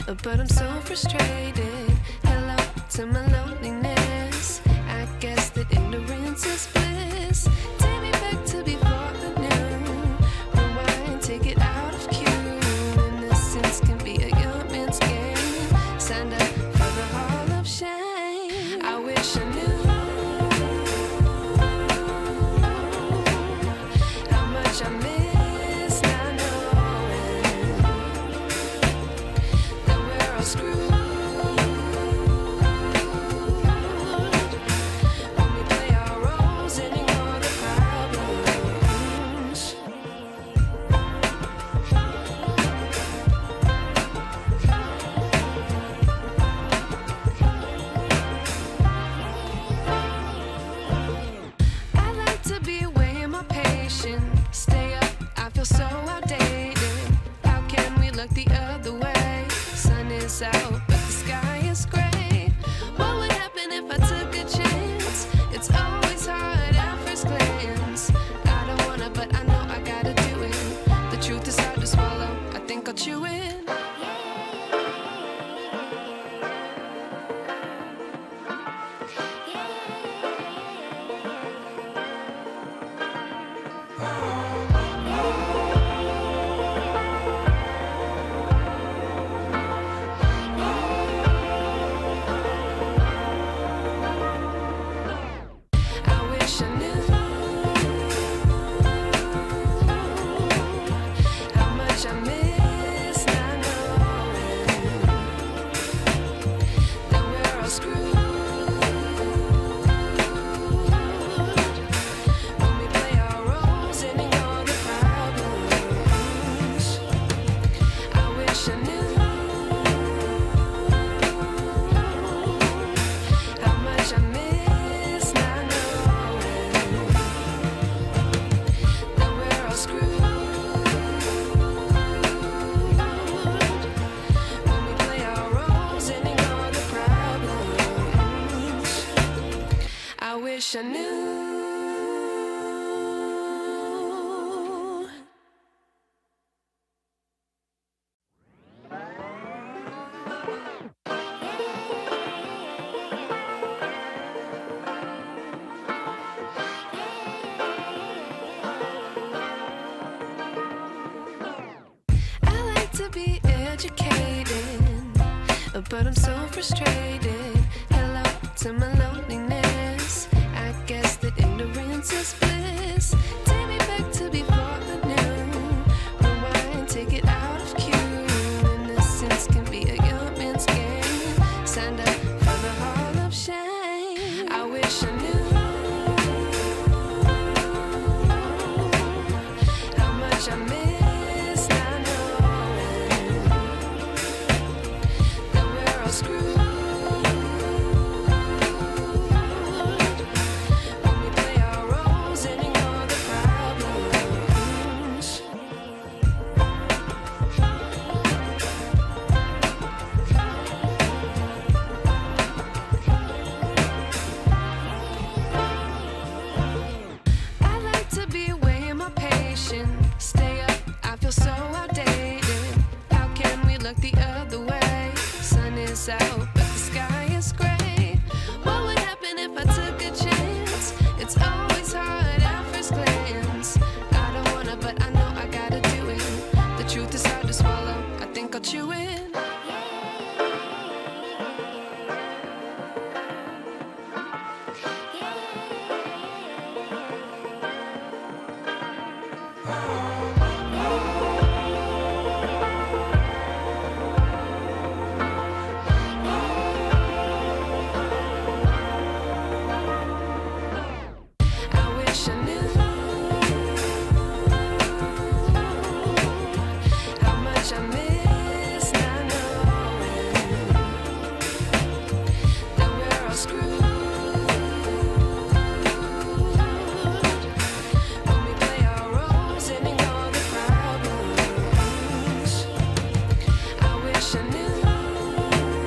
but I'm so frustrated. Hello to my loneliness. I guess that ignorance is bliss. Take me back to before the noon. Rewind, take it out of cue. Innocence can be a young man's game. Signed up for the hall of shame. I wish I knew how much I miss not knowing that we're all screwed when we play our roles and ignore the problems. I like to be away in my patience. Stay up, I feel so outdated. How can we look the other way? Sun is out, but the sky is gray. What would happen if I took a chance? It's always hard at first glance. I don't wanna, but I know I gotta do it. The truth is hard to swallow, I think I'll chew it. I wish I knew how much I miss not knowing that we're all screwed when we play our roles and ignore the problems. I wish I knew how much I miss not knowing that we're all screwed when we play our roles and ignore the problems. I wish I knew. I like to be educated, but I'm so frustrated. Hello to my loneliness. I guess that ignorance is bliss. Take me back to before the noon. Rewind, take it out of cue. Innocence can be a young man's game. Signed up for the hall of shame. I wish I knew how much I miss not knowing that we're all screwed when we play our roles and ignore the problems. I like to be away in my patience. Stay up, I feel so outdated. How can we look the other way? Sun is out, but the sky is gray. What would happen if I took a chance? It's always hard at first glance. I don't wanna, but I know I gotta do it. The truth is hard to swallow, I think I'll chew it.